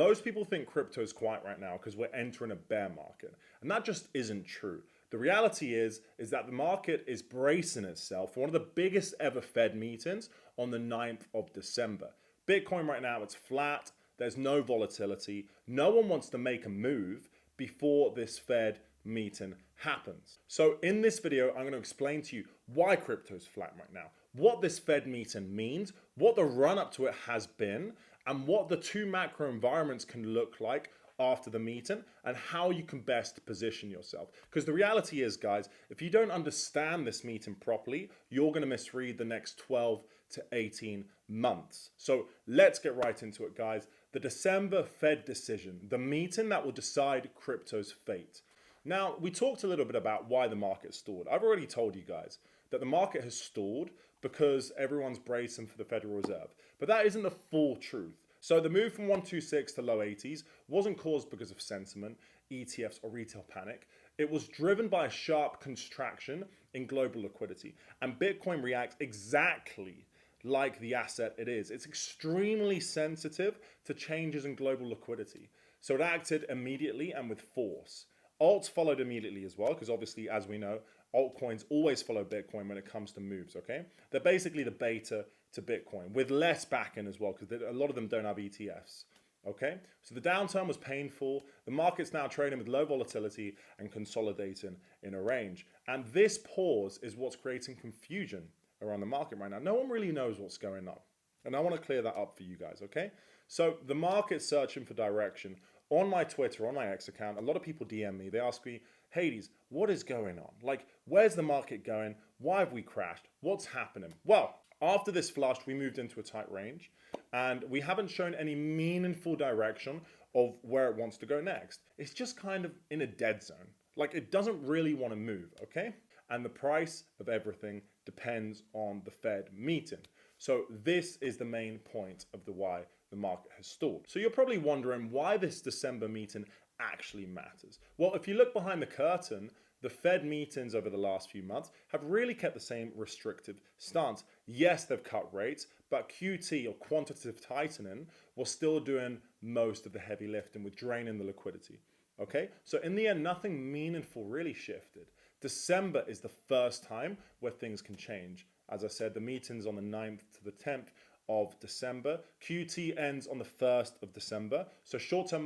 Most people think crypto is quiet right now because we're entering a bear market, and that just isn't true. The reality is that the market is bracing itself for one of the biggest ever Fed meetings on the 9th of December. Bitcoin right now, it's flat. There's no volatility. No one wants to make a move before this Fed meeting happens. So in this video, I'm going to explain to you why crypto is flat right now, what this Fed meeting means, what the run up to it has been, and what the two macro environments can look like after the meeting, and how you can best position yourself. Because the reality is, guys, if you don't understand this meeting properly, you're going to misread the next 12 to 18 months. So let's get right into it, guys. The December Fed decision, the meeting that will decide crypto's fate. Now, we talked a little bit about why the market stalled. I've already told you guys that the market has stalled because everyone's bracing for the Federal Reserve. But that isn't the full truth. So the move from 126 to low 80s wasn't caused because of sentiment, ETFs, or retail panic. It was driven by a sharp contraction in global liquidity. And Bitcoin reacts exactly like the asset it is. It's extremely sensitive to changes in global liquidity. So it acted immediately and with force. Alts followed immediately as well, because obviously, as we know, altcoins always follow Bitcoin when it comes to moves, okay? They're basically the beta to Bitcoin, with less backing as well, because a lot of them don't have ETFs, okay? So the downturn was painful. The market's now trading with low volatility and consolidating in a range. And this pause is what's creating confusion around the market right now. No one really knows what's going on. And I want to clear that up for you guys, okay? So the market's searching for direction. On my Twitter, on my X account, a lot of people DM me. They ask me, Hades, what is going on? Like, where's the market going? Why have we crashed? What's happening? Well, after this flush, we moved into a tight range, and we haven't shown any meaningful direction of where it wants to go next. It's just kind of in a dead zone. Like, it doesn't really want to move, okay? And the price of everything depends on the Fed meeting. So this is the main point of the why the market has stalled. So you're probably wondering why this December meeting actually matters. Well, if you look behind the curtain, the Fed meetings over the last few months have really kept the same restrictive stance. Yes, they've cut rates, but QT, or quantitative tightening, was still doing most of the heavy lifting with draining the liquidity. Okay, so in the end, nothing meaningful really shifted. December is the first time where things can change. As I said, the meeting's on the 9th to the 10th of December. QT ends on the 1st of December. So short-term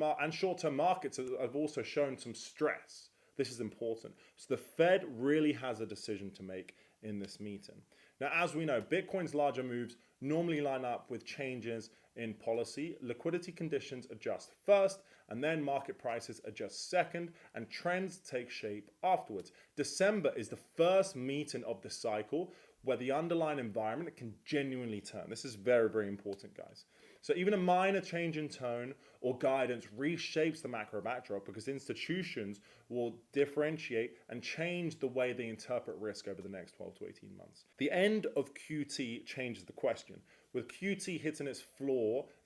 markets have also shown some stress. This is important. So the Fed really has a decision to make in this meeting. Now, as we know, Bitcoin's larger moves normally line up with changes in policy. Liquidity conditions adjust first, and then market prices adjust second, and trends take shape afterwards. December is the first meeting of the cycle where the underlying environment can genuinely turn. This is very, very important, guys. So even a minor change in tone or guidance reshapes the macro backdrop, because institutions will differentiate and change the way they interpret risk over the next 12 to 18 months. The end of QT changes the question, with QT hitting its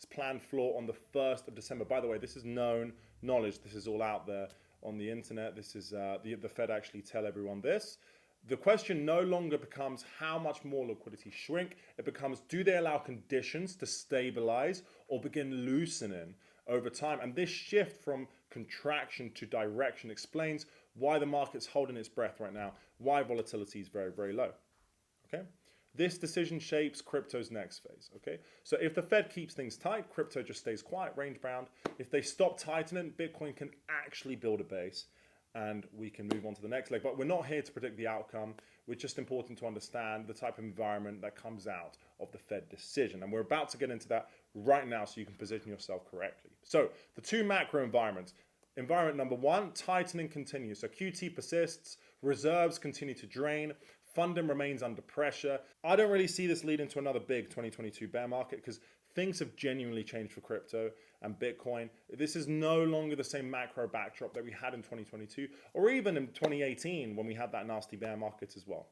planned floor on the 1st of December. By the way, this is known knowledge. This is all out there on the internet. This is the Fed actually tell everyone this. The question no longer becomes how much more liquidity shrink. It becomes, do they allow conditions to stabilize or begin loosening over time? And this shift from contraction to direction explains why the market's holding its breath right now, why volatility is very, very low. Okay? This decision shapes crypto's next phase. Okay? So if the Fed keeps things tight, crypto just stays quiet, range bound. If they stop tightening, Bitcoin can actually build a base, and we can move on to the next leg. But we're not here to predict the outcome. It's just important to understand the type of environment that comes out of the Fed decision. And we're about to get into that right now so you can position yourself correctly. So the two macro environments. Environment number one, tightening continues. So QT persists, reserves continue to drain, funding remains under pressure. I don't really see this leading to another big 2022 bear market, because things have genuinely changed for crypto and Bitcoin. This is no longer the same macro backdrop that we had in 2022 or even in 2018 when we had that nasty bear market as well.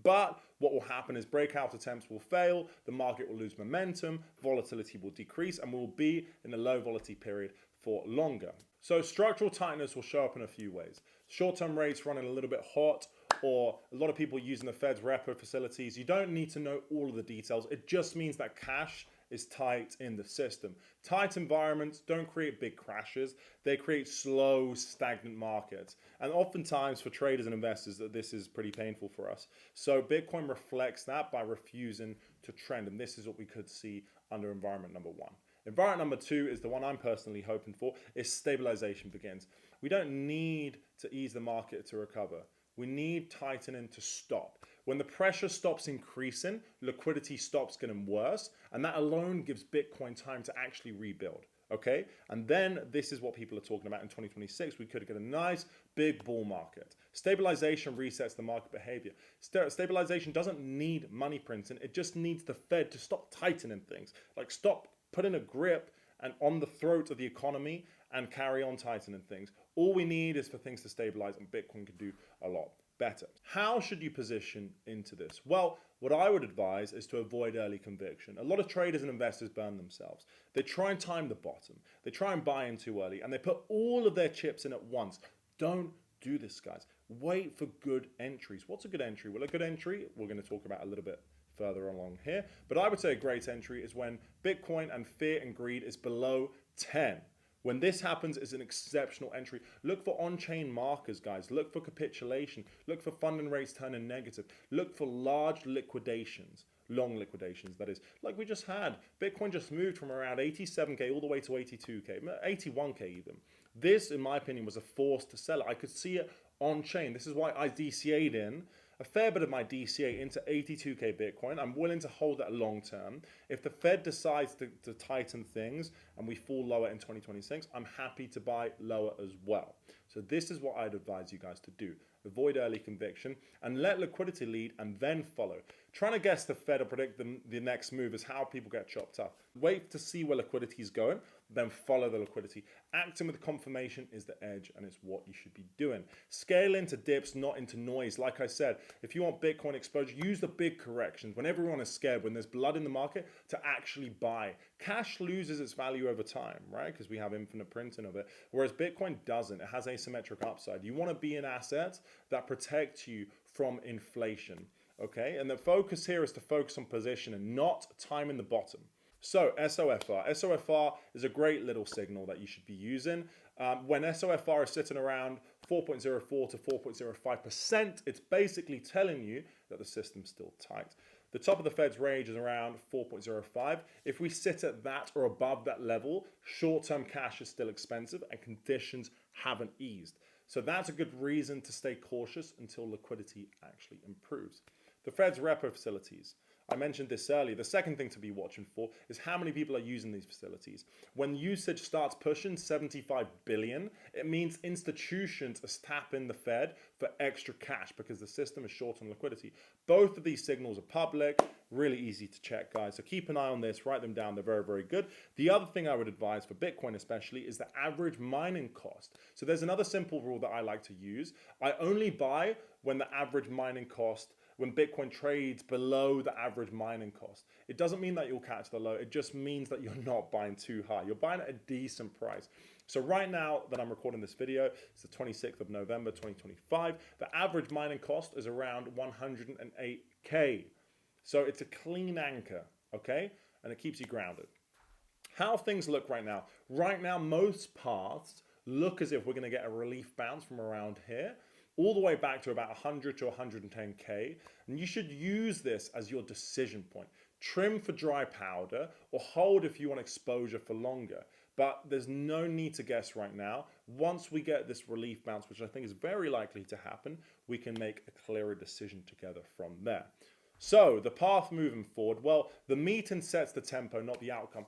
But what will happen is breakout attempts will fail, the market will lose momentum, volatility will decrease, and we'll be in a low volatility period for longer. So structural tightness will show up in a few ways. Short-term rates running a little bit hot, or a lot of people using the Fed's repo facilities. You don't need to know all of the details. It just means that cash is tight in the system. Tight environments don't create big crashes, they create slow, stagnant markets. And oftentimes for traders and investors, this is pretty painful for us. So Bitcoin reflects that by refusing to trend. And this is what we could see under environment number one. Environment number two is the one I'm personally hoping for, is stabilization begins. We don't need to ease the market to recover. We need tightening to stop. When the pressure stops increasing, liquidity stops getting worse, and that alone gives Bitcoin time to actually rebuild. Okay, and then this is what people are talking about in 2026. We could get a nice big bull market. Stabilization resets the market behavior. Stabilization doesn't need money printing. It just needs the Fed to stop tightening things, like stop putting a grip and on the throat of the economy and carry on tightening things. All we need is for things to stabilize, and Bitcoin can do a lot better. How should you position into this? Well, what I would advise is to avoid early conviction. A lot of traders and investors burn themselves. They try and time the bottom. They try and buy in too early, and they put all of their chips in at once. Don't do this, guys. Wait for good entries. What's a good entry? Well, a good entry, we're going to talk about a little bit further along here, but I would say a great entry is when Bitcoin and fear and greed is below 10. When this happens, it's an exceptional entry. Look for on-chain markers, guys. Look for capitulation. Look for funding rates turning negative. Look for large liquidations, long liquidations, that is. Like we just had. Bitcoin just moved from around 87K all the way to 82K, 81K even. This, in my opinion, was a forced seller. I could see it on-chain. This is why I DCA'd in a fair bit of my DCA into 82K Bitcoin. I'm willing to hold that long term. If the Fed decides to tighten things and we fall lower in 2026, I'm happy to buy lower as well. So this is what I'd advise you guys to do. Avoid early conviction and let liquidity lead and then follow. Trying to guess the Fed or predict the next move is how people get chopped up. Wait to see where liquidity is going, then follow the liquidity. Acting with confirmation is the edge, and it's what you should be doing. Scale into dips, not into noise. Like I said, if you want Bitcoin exposure, use the big corrections when everyone is scared, when there's blood in the market, to actually buy. Cash loses its value over time, right? Because we have infinite printing of it. Whereas Bitcoin doesn't. It has asymmetric upside. You want to be in assets that protect you from inflation. Okay, and the focus here is to focus on position and not time in the bottom. So SOFR. SOFR is a great little signal that you should be using. When SOFR is sitting around 4.04 to 4.05%, it's basically telling you that the system's still tight. The top of the Fed's range is around 4.05. If we sit at that or above that level, short-term cash is still expensive and conditions haven't eased. So that's a good reason to stay cautious until liquidity actually improves. The Fed's repo facilities. I mentioned this earlier. The second thing to be watching for is how many people are using these facilities. When usage starts pushing 75 billion, it means institutions are tapping the Fed for extra cash because the system is short on liquidity. Both of these signals are public, really easy to check, guys. So keep an eye on this, write them down. They're very, very good. The other thing I would advise for Bitcoin especially is the average mining cost. So there's another simple rule that I like to use. I only buy when the average mining cost, when Bitcoin trades below the average mining cost. It doesn't mean that you'll catch the low. It just means that you're not buying too high. You're buying at a decent price. So right now that I'm recording this video, it's the 26th of November, 2025. The average mining cost is around 108K. So it's a clean anchor, okay? And it keeps you grounded. How things look right now. Right now, most paths look as if we're gonna get a relief bounce from around here, all the way back to about 100 to 110K. And you should use this as your decision point. Trim for dry powder or hold if you want exposure for longer. But there's no need to guess right now. Once we get this relief bounce, which I think is very likely to happen, we can make a clearer decision together from there. So the path moving forward, well, the meeting sets the tempo, not the outcome.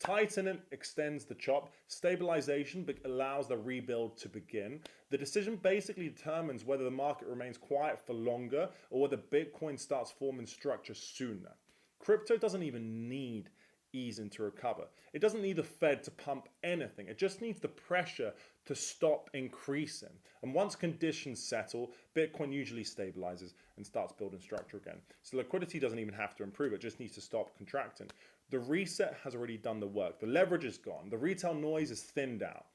Tightening extends the chop. Stabilization allows the rebuild to begin. The decision basically determines whether the market remains quiet for longer or whether Bitcoin starts forming structure sooner. Crypto doesn't even need easing to recover. It doesn't need the Fed to pump anything. It just needs the pressure to stop increasing. And once conditions settle, Bitcoin usually stabilizes and starts building structure again. So liquidity doesn't even have to improve. It just needs to stop contracting. The reset has already done the work. The leverage is gone. The retail noise is thinned out.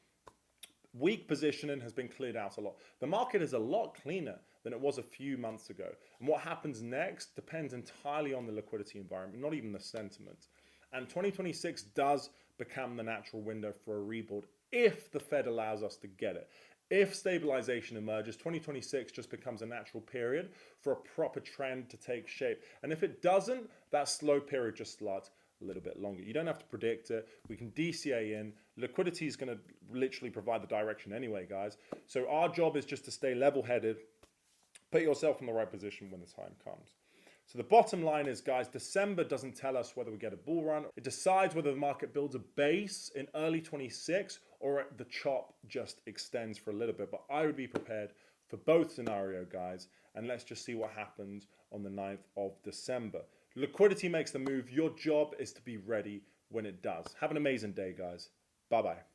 Weak positioning has been cleared out a lot. The market is a lot cleaner than it was a few months ago. And what happens next depends entirely on the liquidity environment, not even the sentiment. And 2026 does become the natural window for a rebuild if the Fed allows us to get it. If stabilization emerges, 2026 just becomes a natural period for a proper trend to take shape. And if it doesn't, that slow period just starts a little bit longer. You don't have to predict it. We can DCA in. Liquidity is going to literally provide the direction anyway, guys. So our job is just to stay level-headed, put yourself in the right position when the time comes. So the bottom line is, guys, December doesn't tell us whether we get a bull run. It decides whether the market builds a base in early 26 or the chop just extends for a little bit. But I would be prepared for both scenario, guys. And let's just see what happens on the 9th of December. Liquidity makes the move. Your job is to be ready when it does. Have an amazing day, guys. Bye-bye.